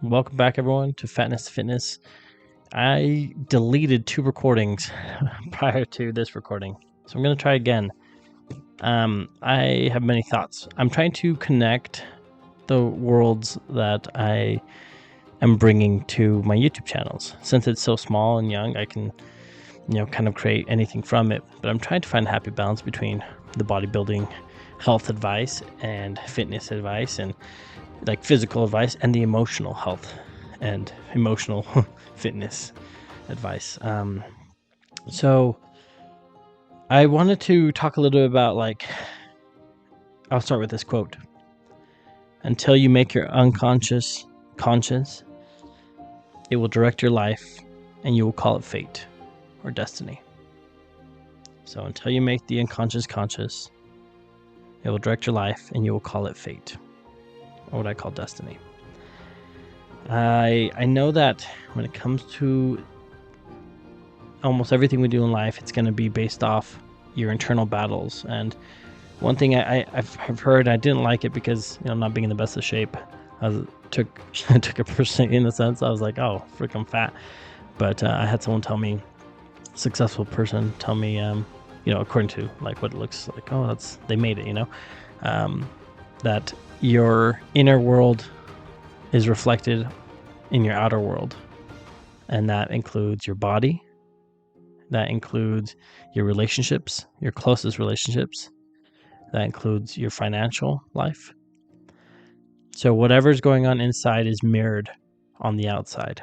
Welcome back, everyone, to Fatness to Fitness. I deleted 2 recordings prior to this recording, so I'm going to try again. I have many thoughts. I'm trying to connect the worlds that I am bringing to my YouTube channels. Since it's so small and young, I can, kind of create anything from it. But I'm trying to find a happy balance between the bodybuilding health advice and fitness advice and like physical advice and the emotional health and emotional fitness advice. So I wanted to talk a little bit about I'll start with this quote. Until you make your unconscious conscious, it will direct your life and you will call it fate or destiny. So until you make the unconscious conscious, it will direct your life and you will call it fate, or what I call destiny. I know that when it comes to almost everything we do in life, it's going to be based off your internal battles. And one thing I've heard, I didn't like it because not being in the best of shape, I took it personally in a sense. I was like, oh, frick, I'm fat. But I had someone tell me, successful person tell me, according to like what it looks like, oh, they made it, that your inner world is reflected in your outer world. And that includes your body. That includes your relationships, your closest relationships. That includes your financial life. So whatever's going on inside is mirrored on the outside.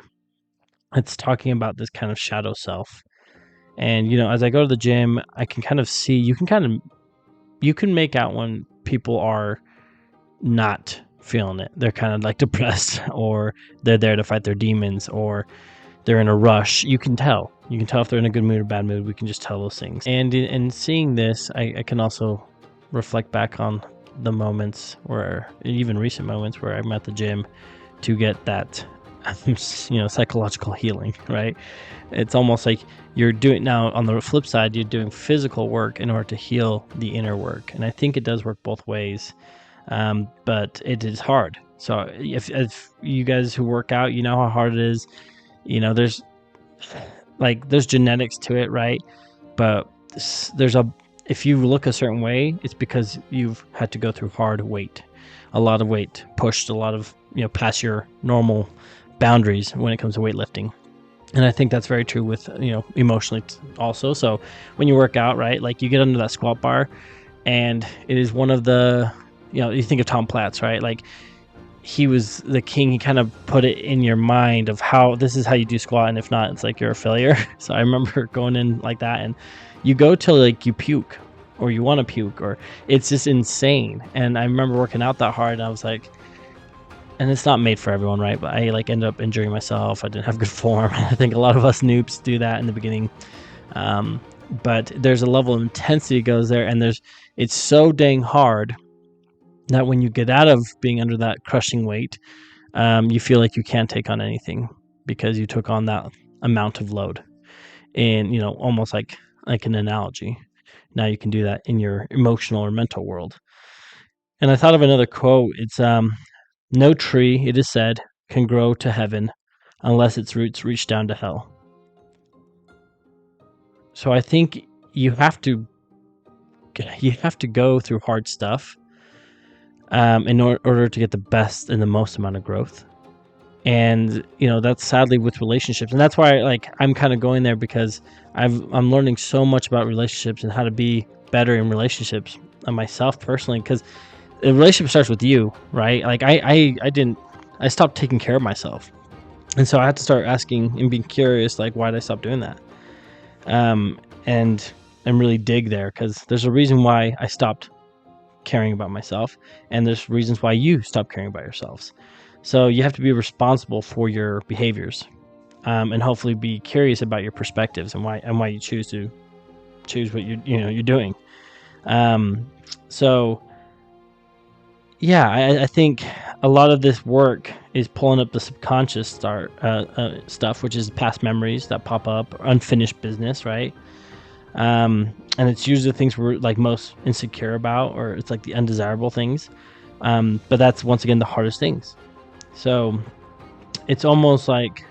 It's talking about this kind of shadow self. And, as I go to the gym, I can kind of see, you can make out when people are not feeling it. They're kind of like depressed, or they're there to fight their demons, or they're in a rush. You can tell if they're in a good mood or bad mood. We can just tell those things. And in seeing this, I can also reflect back on the moments even recent moments where I'm at the gym to get that, psychological healing, right? It's almost like you're doing, now on the flip side, you're doing physical work in order to heal the inner work. And I think it does work both ways. But it is hard. So if you guys who work out, you know how hard it is. There's genetics to it, right? But if you look a certain way, it's because you've had to go through a lot of weight, pushed a lot of, past your normal boundaries when it comes to weightlifting. And I think that's very true with, emotionally also. So when you work out, right, like you get under that squat bar, and it is one of the, you think of Tom Platz, right? Like he was the king. He kind of put it in your mind of how this is how you do squat, and if not, it's like you're a failure. So I remember going in like that, and you go till like you puke, or you want to puke, or it's just insane. And I remember working out that hard, and I was like, and it's not made for everyone, right? But I ended up injuring myself. I didn't have good form. I think a lot of us noobs do that in the beginning. But there's a level of intensity goes there, and it's so dang hard that when you get out of being under that crushing weight, you feel like you can't take on anything because you took on that amount of load. And, almost like an analogy. Now you can do that in your emotional or mental world. And I thought of another quote. It's, no tree, it is said, can grow to heaven unless its roots reach down to hell. So I think you have to go through hard stuff in order to get the best and the most amount of growth. And that's sadly with relationships, and that's why I'm kind of going there, because I'm learning so much about relationships and how to be better in relationships and myself personally, because the relationship starts with you, right? Like I stopped taking care of myself, and so I had to start asking and being curious, like, why did I stop doing that? And really dig there, because there's a reason why I stopped caring about myself, and there's reasons why you stop caring about yourselves. So you have to be responsible for your behaviors, and hopefully be curious about your perspectives and why you choose what you're doing. So yeah, I think a lot of this work is pulling up the subconscious stuff, which is past memories that pop up, unfinished business, right? And it's usually the things we're like most insecure about, or it's like the undesirable things. But that's once again the hardest things. So it's almost like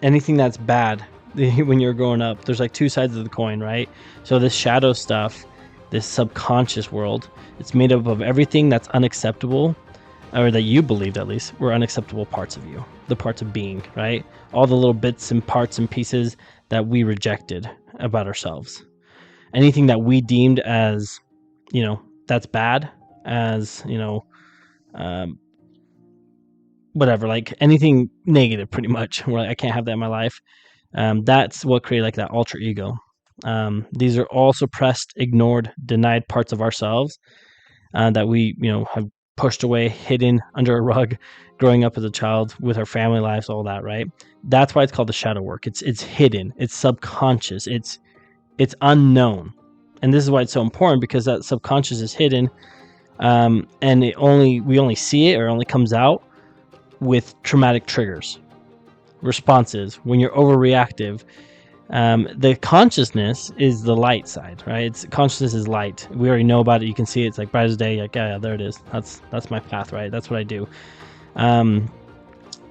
anything that's bad when you're growing up, there's like two sides of the coin, right? So this shadow stuff, this subconscious world, it's made up of everything that's unacceptable, or that you believed at least were unacceptable parts of you, the parts of being, right? All the little bits and parts and pieces that we rejected about ourselves. Anything that we deemed as, that's bad, as, whatever, like anything negative, pretty much, where I can't have that in my life. That's what created like that alter ego. These are all suppressed, ignored, denied parts of ourselves that we, have pushed away, hidden under a rug, growing up as a child with our family lives, all that, right? That's why it's called the shadow work. It's hidden, it's subconscious, it's unknown, and this is why it's so important, because that subconscious is hidden, and we only see it, or only comes out with traumatic triggers, responses, when you're overreactive. The consciousness is the light side, right? Consciousness is light. We already know about it. You can see it. It's like bright as day. Like, yeah, there it is. That's my path, right? That's what I do.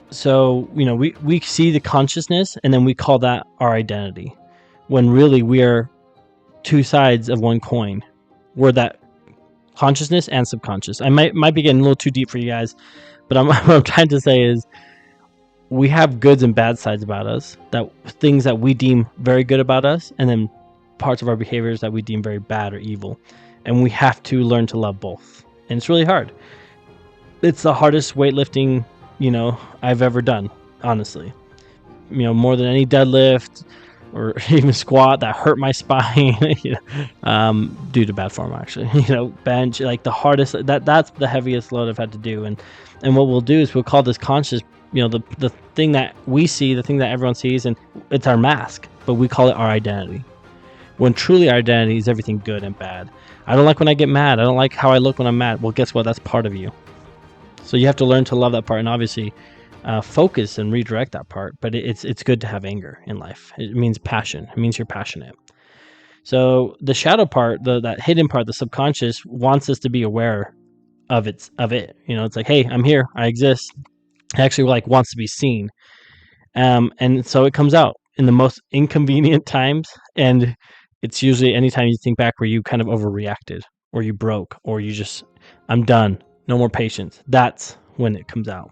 So we see the consciousness, and then we call that our identity, when really we are two sides of one coin. We're that consciousness and subconscious. I might be getting a little too deep for you guys, but what I'm trying to say is, we have goods and bad sides about us, that things that we deem very good about us, and then parts of our behaviors that we deem very bad or evil. And we have to learn to love both. And it's really hard. It's the hardest weightlifting, I've ever done, honestly. More than any deadlift or even squat that hurt my spine, due to bad form, actually. Bench, like the hardest, that's the heaviest load I've had to do. And what we'll do is we'll call this conscious, the thing that we see, the thing that everyone sees, and it's our mask, but we call it our identity. When truly our identity is everything good and bad. I don't like when I get mad. I don't like how I look when I'm mad. Well, guess what? That's part of you. So you have to learn to love that part, and obviously focus and redirect that part. But it's good to have anger in life. It means passion. It means you're passionate. So the shadow part, that hidden part, the subconscious, wants us to be aware of it. It's like, hey, I'm here. I exist. Actually wants to be seen, and so it comes out in the most inconvenient times, and it's usually anytime you think back where you kind of overreacted, or you broke, or you just, I'm done, no more patience. That's when it comes out.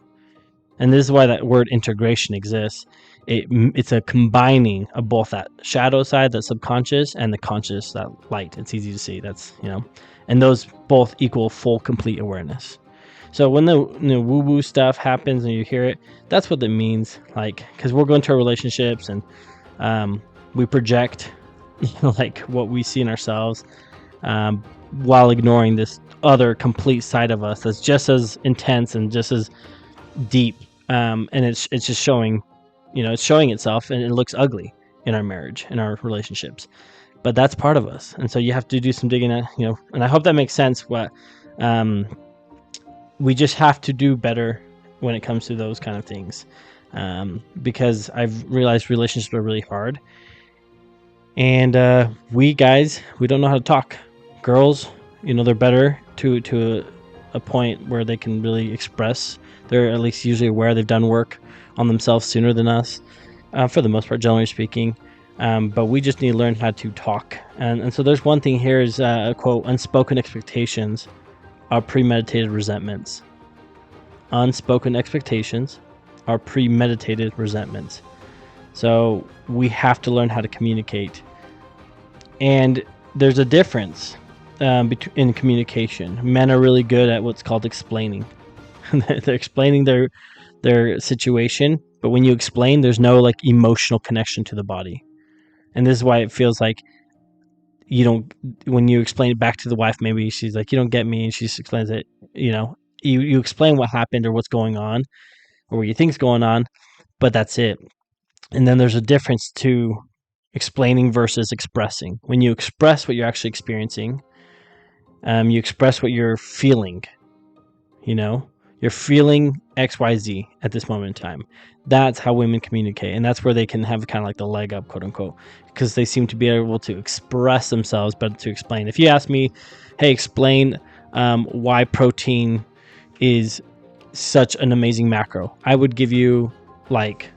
And this is why that word integration exists. It's a combining of both that shadow side, that subconscious, and the conscious, that light. It's easy to see. That's and those both equal full, complete awareness. So when the woo-woo stuff happens and you hear it, that's what it means. Like, because we're going to our relationships, and we project, like what we see in ourselves, while ignoring this other complete side of us that's just as intense and just as deep. And it's just showing, it's showing itself, and it looks ugly in our marriage, in our relationships. But that's part of us, and so you have to do some digging at, and I hope that makes sense. We just have to do better when it comes to those kind of things, because I've realized relationships are really hard, and we guys, we don't know how to talk. Girls, they're better to a point where they can really express. They're at least usually aware. They've done work on themselves sooner than us, for the most part, generally speaking. But we just need to learn how to talk. And so there's one thing here is a quote: unspoken expectations are premeditated resentments. Unspoken expectations are premeditated resentments. So we have to learn how to communicate. And there's a difference in communication. Men are really good at what's called explaining. They're explaining their situation, but when you explain, there's no like emotional connection to the body. And this is why it feels like you don't, when you explain it back to the wife, maybe she's like, you don't get me, and she explains it, you explain what happened or what's going on or what you think's going on, but that's it. And then there's a difference to explaining versus expressing. When you express what you're actually experiencing, you express what you're feeling. You're feeling XYZ at this moment in time. That's how women communicate, and that's where they can have kind of like the leg up, quote unquote, because they seem to be able to express themselves better to explain. If you ask me, hey, explain why protein is such an amazing macro. I would give you like,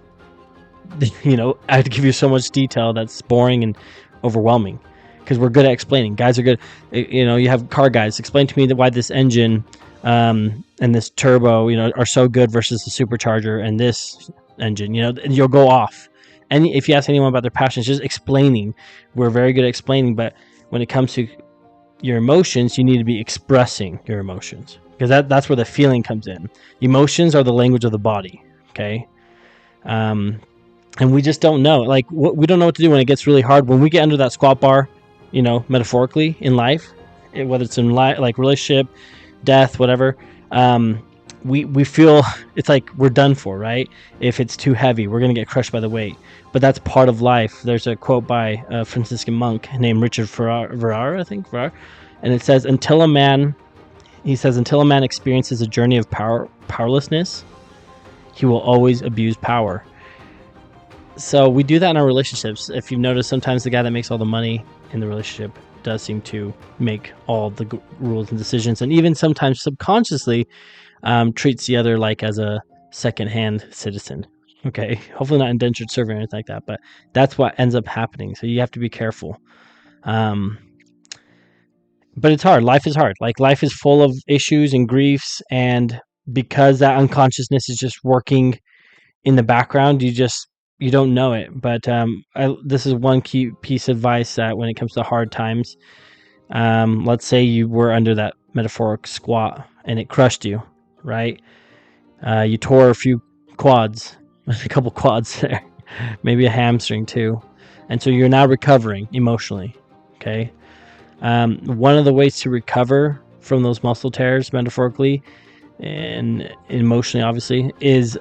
I'd give you so much detail that's boring and overwhelming, because we're good at explaining. Guys are good. You have car guys explain to me why this engine and this turbo, are so good versus the supercharger and this engine. And you'll go off. And if you ask anyone about their passions, just explaining. We're very good at explaining, but when it comes to your emotions, you need to be expressing your emotions, because that's where the feeling comes in. Emotions are the language of the body. Okay. And we just don't know. Like, we don't know what to do when it gets really hard. When we get under that squat bar, metaphorically in life, whether it's in like relationship, death, whatever, we feel it's like we're done for, right? If it's too heavy, we're going to get crushed by the weight. But that's part of life. There's a quote by a Franciscan monk named Richard Ferrar, I think, and it says, until a man experiences a journey of powerlessness, he will always abuse power. So we do that in our relationships. If you've noticed, sometimes the guy that makes all the money in the relationship does seem to make all the rules and decisions, and even sometimes subconsciously treats the other like as a second-hand citizen. Okay, hopefully not indentured servant or anything like that, but that's what ends up happening. So you have to be careful. But it's hard. Life is hard. Like, life is full of issues and griefs, and because that unconsciousness is just working in the background, you don't know it. But this is one key piece of advice, that when it comes to hard times, let's say you were under that metaphoric squat and it crushed you, right? You tore a few quads, a couple quads there, maybe a hamstring too. And so you're now recovering emotionally, okay? One of the ways to recover from those muscle tears, metaphorically and emotionally, obviously, is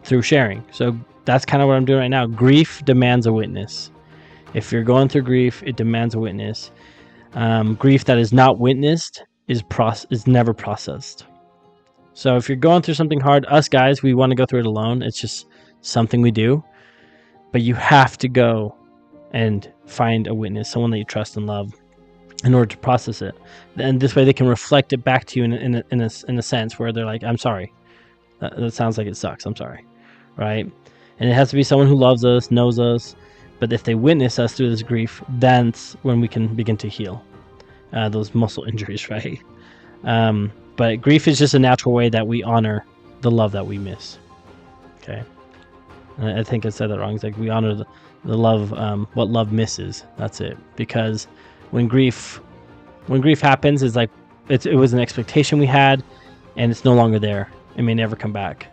through sharing. So that's kind of what I'm doing right now. Grief demands a witness. If you're going through grief, it demands a witness. Grief that is not witnessed is never processed. So if you're going through something hard, us guys, we want to go through it alone. It's just something we do. But you have to go and find a witness, someone that you trust and love, in order to process it. And this way they can reflect it back to you in a sense where they're like, I'm sorry. That sounds like it sucks. I'm sorry. Right? And it has to be someone who loves us, knows us. But if they witness us through this grief, that's when we can begin to heal those muscle injuries, right? But grief is just a natural way that we honor the love that we miss. Okay? And I think I said that wrong. It's like we honor the love, what love misses. That's it. Because when grief happens, it's like it was an expectation we had, and it's no longer there. It may never come back.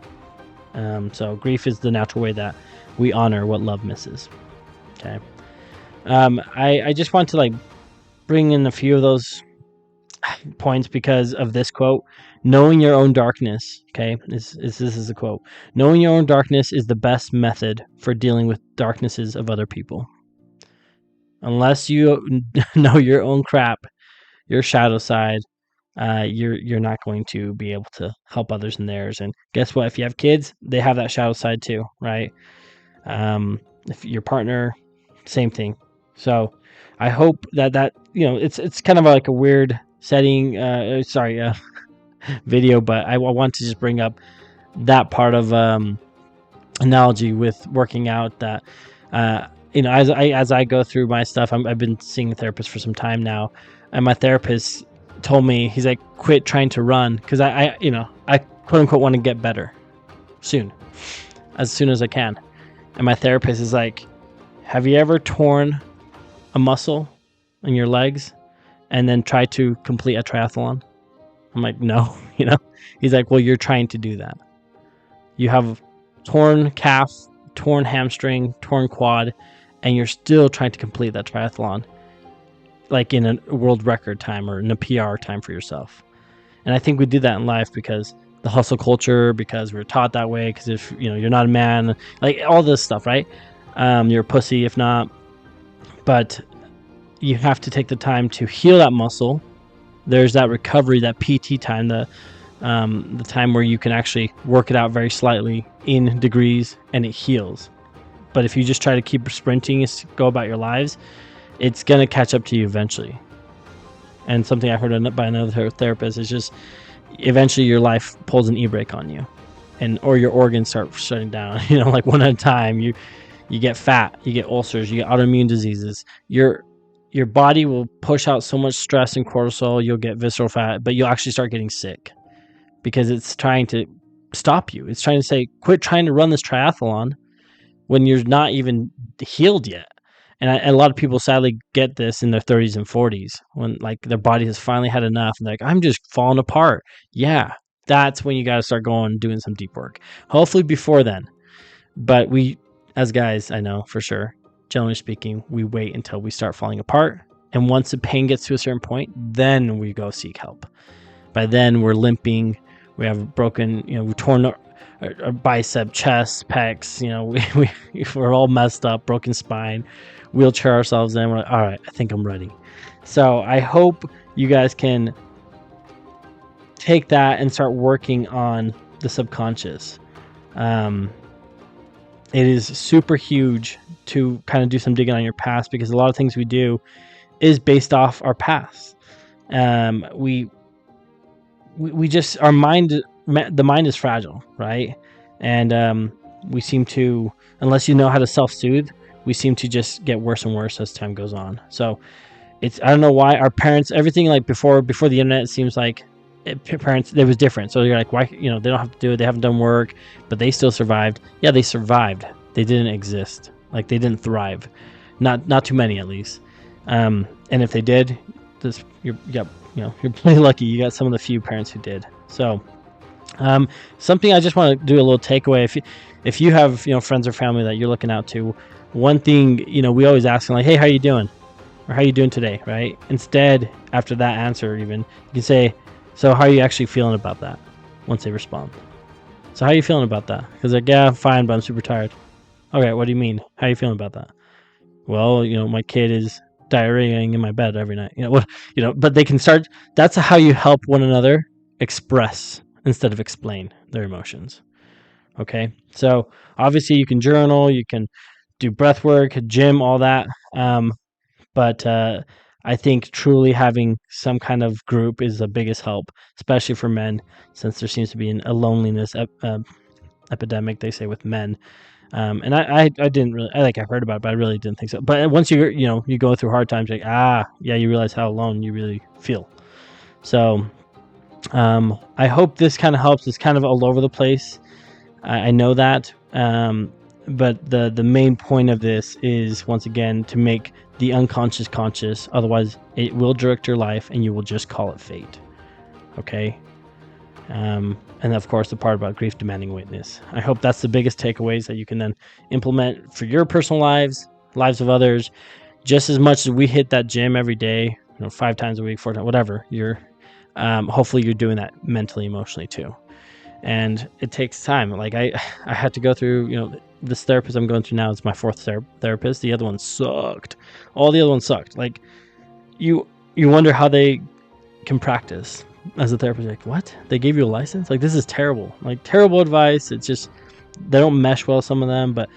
So grief is the natural way that we honor what love misses. Okay. I just want to bring in a few of those points because of this quote. Knowing your own darkness. Okay. This is a quote. Knowing your own darkness is the best method for dealing with darknesses of other people. Unless you know your own crap, your shadow side, you're not going to be able to help others in theirs. And guess what? If you have kids, they have that shadow side too, right? If your partner, same thing. So I hope that it's kind of like a weird setting. Video, but I want to just bring up that part of analogy with working out. That as I go through my stuff, I've been seeing a therapist for some time now, and my therapist told me, he's like, quit trying to run, because I quote unquote want to get better soon as I can. And my therapist is like, have you ever torn a muscle in your legs and then tried to complete a triathlon? I'm like, no. He's like, well, you're trying to do that. You have torn calf, torn hamstring, torn quad, and you're still trying to complete that triathlon, like in a world record time or in a PR time for yourself. And I think we do that in life because the hustle culture, because we're taught that way, because if you're not a man, like all this stuff, right? You're a pussy if not. But you have to take the time to heal that muscle. There's that recovery, that PT time, the time where you can actually work it out very slightly in degrees and it heals. But if you just try to keep sprinting and go about your lives, it's going to catch up to you eventually. And something I heard by another therapist is just, eventually your life pulls an e-brake on you, and or your organs start shutting down. Like one at a time. You get fat, you get ulcers, you get autoimmune diseases. Your body will push out so much stress and cortisol. You'll get visceral fat, but you'll actually start getting sick because it's trying to stop you. It's trying to say, quit trying to run this triathlon when you're not even healed yet. And a lot of people sadly get this in their 30s and 40s when like their body has finally had enough and they're like, I'm just falling apart. Yeah, that's when you got to start going and doing some deep work. Hopefully before then. But we, as guys, I know for sure, generally speaking, we wait until we start falling apart. And once the pain gets to a certain point, then we go seek help. By then, we're limping. We have broken, we torn our bicep, chest, pecs. We're all messed up, broken spine, wheelchair ourselves in. We're like, all right, I think I'm ready. So I hope you guys can take that and start working on the subconscious. It is super huge to kind of do some digging on your past because a lot of things we do is based off our past. We just, the mind is fragile, right? And we seem to, unless you know how to self-soothe, we seem to just get worse and worse as time goes on. So I don't know why our parents, everything like before the internet, it seems like parents, it was different. So you're like, why, they don't have to do it. They haven't done work, but they still survived. Yeah, they survived. They didn't exist. Like they didn't thrive. Not too many at least. And if they did, you're pretty lucky. You got some of the few parents who did. So something I just want to do a little takeaway. If you have friends or family that you're looking out to, one thing we always ask them, like, hey, how you doing? Or how you doing today, right? Instead, after that answer, even you can say, so how are you actually feeling about that? Once they respond, so how are you feeling about that? Because like, yeah, I'm fine, but I'm super tired. Okay, what do you mean? How are you feeling about that? Well, my kid is diarrheaing in my bed every night. But they can start. That's how you help one another express instead of explain their emotions. Okay, so obviously you can journal, you can do breath work, gym, all that. But I think truly having some kind of group is the biggest help, especially for men, since there seems to be a loneliness epidemic, they say, with men. And I didn't really, I've heard about it, but I really didn't think so. But once you go through hard times, like, you realize how alone you really feel. So I hope this kind of helps. It's kind of all over the place. I know that. But the main point of this is, once again, to make the unconscious conscious. Otherwise, it will direct your life and you will just call it fate. Okay? And of course, the part about grief demanding witness. I hope that's the biggest takeaways that you can then implement for your personal lives of others. Just as much as we hit that gym every day, 5 times a week, 4 times, whatever, hopefully you're doing that mentally, emotionally too. And it takes time. Like I had to go through, this therapist I'm going through now is my 4th therapist. The other one sucked. All the other ones sucked. Like you wonder how they can practice as a therapist. Like, what? They gave you a license? Like, this is terrible. Like, terrible advice. It's just, they don't mesh well, some of them. But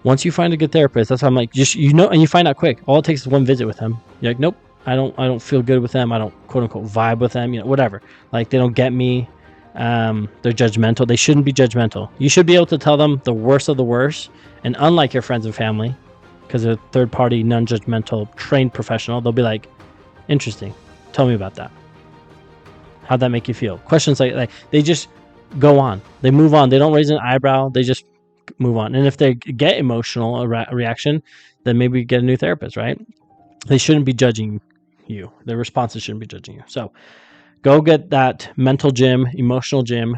once you find a good therapist, that's why I'm like, just, and you find out quick. All it takes is one visit with them. You're like, nope, I don't feel good with them. I don't quote unquote vibe with them. Whatever. Like, they don't get me. They're judgmental. They shouldn't be judgmental. You should be able to tell them the worst of the worst. And unlike your friends and family, because they're third party, non-judgmental, trained professional, they'll be like, interesting. Tell me about that. How'd that make you feel? Questions like they just go on. They move on. They don't raise an eyebrow. They just move on. And if they get emotional, a reaction, then maybe get a new therapist, right? They shouldn't be judging you. Their responses shouldn't be judging you. So go get that mental gym, emotional gym,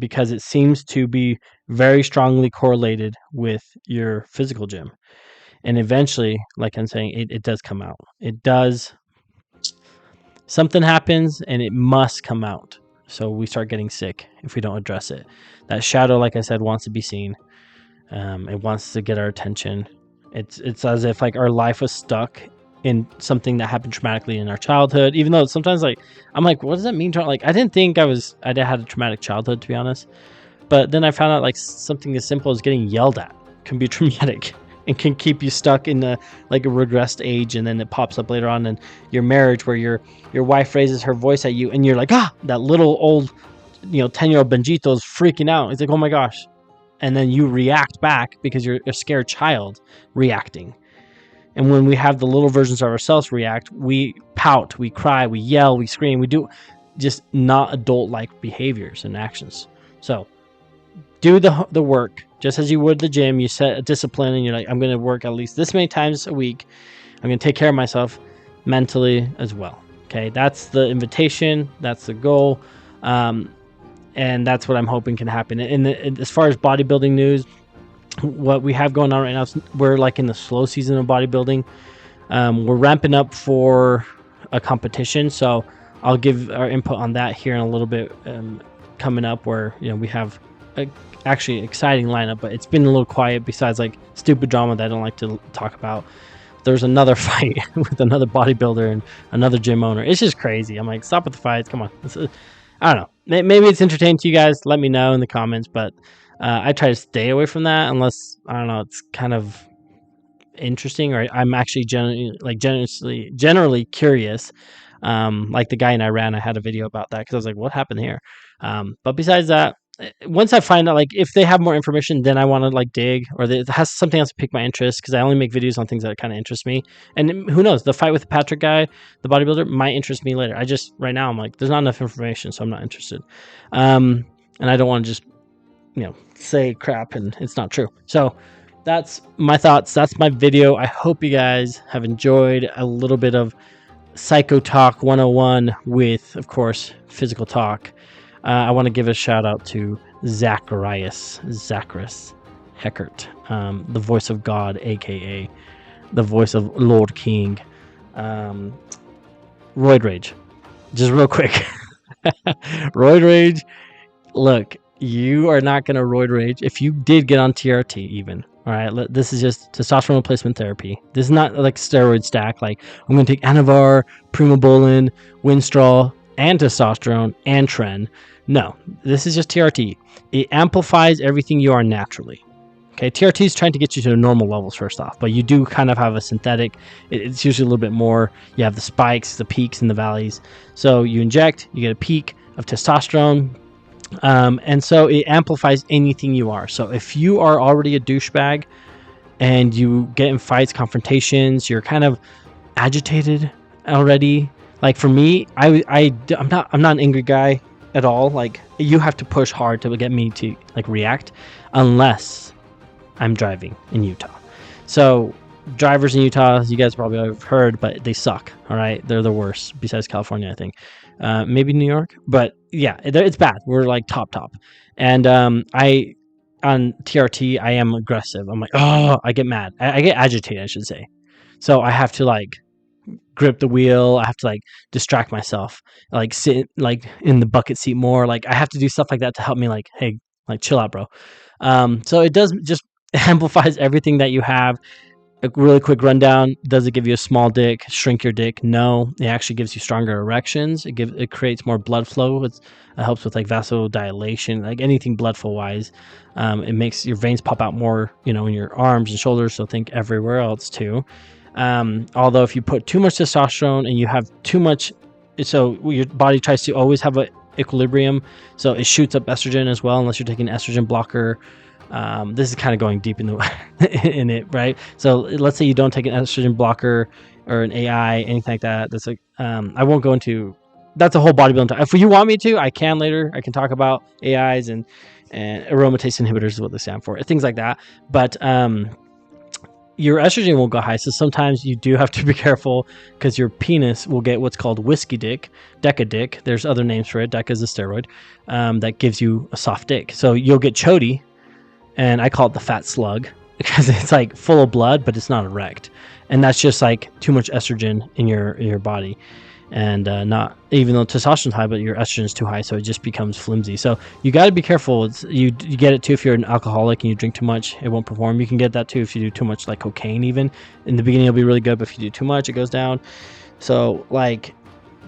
because it seems to be very strongly correlated with your physical gym. And eventually, like I'm saying, it does come out. It does. Something happens and it must come out. So we start getting sick if we don't address it. That shadow, like I said, wants to be seen. It wants to get our attention. It's as if like our life was stuck in something that happened traumatically in our childhood, even though sometimes I'm like, what does that mean? Like, I didn't think I had a traumatic childhood, to be honest. But then I found out like something as simple as getting yelled at can be traumatic. and can keep you stuck in a regressed age, and then it pops up later on in your marriage where your wife raises her voice at you and you're like, that little old 10-year-old Benjito is freaking out. He's like, oh my gosh. And then you react back because you're a scared child reacting. And when we have the little versions of ourselves react, we pout, we cry, we yell, we scream, we do just not adult-like behaviors and actions. So do the work just as you would the gym. You set a discipline and you're like, I'm going to work at least this many times a week. I'm going to take care of myself mentally as well. Okay, that's the invitation. That's the goal. And that's what I'm hoping can happen. And as far as bodybuilding news, what we have going on right now, we're like in the slow season of bodybuilding. We're ramping up for a competition, so I'll give our input on that here in a little bit coming up, where we have a actually exciting lineup, but it's been a little quiet besides like stupid drama that I don't like to talk about. There's another fight with another bodybuilder and another gym owner. It's just crazy. I'm like, stop with the fights, come on. I don't know, maybe it's entertaining to you guys. Let me know in the comments, but I try to stay away from that unless, I don't know, it's kind of interesting, or I'm actually generally curious. Like the guy in Iran, I had a video about that because I was like, what happened here? But besides that, once I find out, like, if they have more information, then I want to like dig, or it has something else to pique my interest, because I only make videos on things that kind of interest me. And who knows, the fight with the Patrick guy, the bodybuilder, might interest me later. Right now I'm like, there's not enough information, so I'm not interested. And I don't want to just say crap and it's not true. So that's my thoughts. That's my video. I hope you guys have enjoyed a little bit of Psycho Talk 101 with, of course, physical talk. I want to give a shout out to Zacharias Heckert, the voice of God, aka the voice of Lord King. Roid Rage. Just real quick. Roid Rage. Look, you are not going to roid rage if you did get on TRT even. All right, this is just testosterone replacement therapy. This is not like steroid stack. Like, I'm going to take Anavar, Primobolan, Winstrol, and testosterone, and Tren. No, this is just TRT. It amplifies everything you are naturally. Okay, TRT is trying to get you to normal levels first off, but you do kind of have a synthetic. It's usually a little bit more. You have the spikes, the peaks, and the valleys. So you inject, you get a peak of testosterone. And so it amplifies anything you are. So if you are already a douchebag and you get in fights, confrontations, you're kind of agitated already. Like for me, I'm not an angry guy at all. Like, you have to push hard to get me to like react, unless I'm driving in Utah. So drivers in Utah, you guys probably have heard, but they suck. All right, they're the worst besides California, I think. Maybe New York, but yeah, it's bad. We're like top. And on TRT, I am aggressive. I'm like, I get mad. I get agitated, I should say. So I have to like grip the wheel. I have to like distract myself, like sit like in the bucket seat more. Like I have to do stuff like that to help me like, hey, like chill out, bro. So it does just amplifies everything that you have. A really quick rundown. Does it give you a small dick, shrink your dick? No, it actually gives you stronger erections. It creates more blood flow. It helps with like vasodilation, like anything blood flow wise. It makes your veins pop out more, in your arms and shoulders. So think everywhere else too. Although if you put too much testosterone and you have too much, so your body tries to always have an equilibrium. So it shoots up estrogen as well, unless you're taking an estrogen blocker. This is kind of going deep in it, right? So let's say you don't take an estrogen blocker or an AI, anything like that. That's like, I won't go into, that's a whole bodybuilding time. If you want me to, I can later. I can talk about AIs and aromatase inhibitors is what they stand for, things like that. But your estrogen will go high. So sometimes you do have to be careful, because your penis will get what's called whiskey dick, Deca dick. There's other names for it. Deca is a steroid that gives you a soft dick. So you'll get chody. And I call it the fat slug, because it's like full of blood, but it's not erect. And that's just like too much estrogen in your body. And not, even though testosterone's high, but your estrogen is too high, so it just becomes flimsy. So you got to be careful. You get it too if you're an alcoholic and you drink too much, it won't perform. You can get that too if you do too much, like cocaine even. In the beginning, it'll be really good, but if you do too much, it goes down. So like,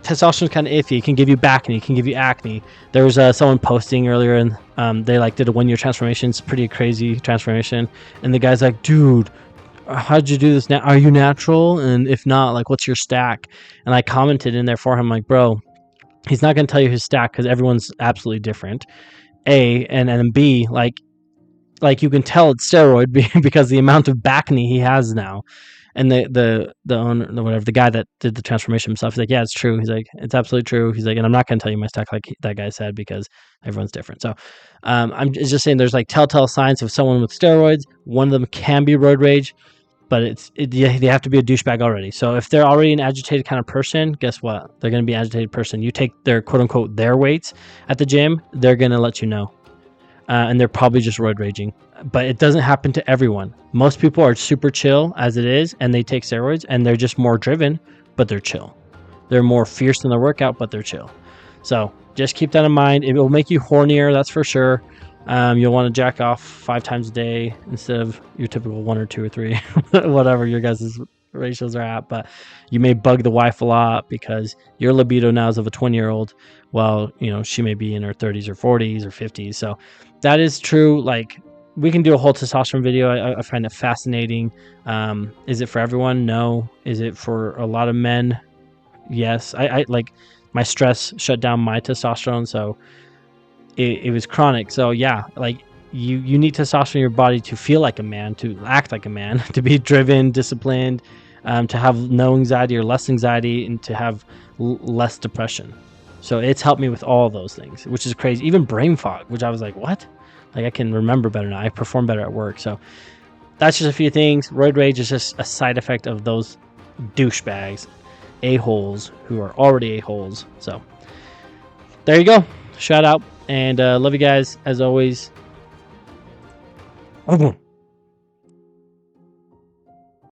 testosterone's kind of iffy. It can give you back acne, it can give you acne. There was someone posting earlier, and they like did a 1-year transformation. It's a pretty crazy transformation. And the guy's like, dude, how'd you do this now? Are you natural? And if not, like, what's your stack? And I commented in there for him, like, bro, he's not going to tell you his stack because everyone's absolutely different. A, and then B, like you can tell it's steroid because the amount of back knee he has now. And the owner, whatever, the guy that did the transformation himself, he's like, yeah, it's true. He's like, it's absolutely true. He's like, and I'm not going to tell you my stack like that guy said because everyone's different. So I'm just saying there's like telltale signs of someone with steroids. One of them can be roid rage, but they have to be a douchebag already. So if they're already an agitated kind of person, guess what? They're going to be an agitated person. You take their quote unquote their weights at the gym, they're going to let you know. And they're probably just roid raging. But it doesn't happen to everyone. Most people are super chill as it is, and they take steroids, and they're just more driven, but they're chill. They're more fierce in their workout, but they're chill. So just keep that in mind. It will make you hornier, that's for sure. You'll want to jack off 5 times a day instead of your typical 1 or 2 or 3, whatever your guys' ratios are at. But you may bug the wife a lot because your libido now is of a 20-year-old, while she may be in her 30s or 40s or 50s. So that is true. Like, we can do a whole testosterone video. I find it fascinating. Is it for everyone? No. Is it for a lot of men? Yes. I like, my stress shut down my testosterone, so it was chronic. So yeah, like you need testosterone in your body to feel like a man, to act like a man, to be driven, disciplined, to have no anxiety or less anxiety, and to have less depression. So it's helped me with all those things, which is crazy. Even brain fog, which I was like, what? Like, I can remember better now. I perform better at work. So that's just a few things. Roid rage is just a side effect of those douchebags, a-holes who are already a-holes. So there you go. Shout out. And love you guys as always.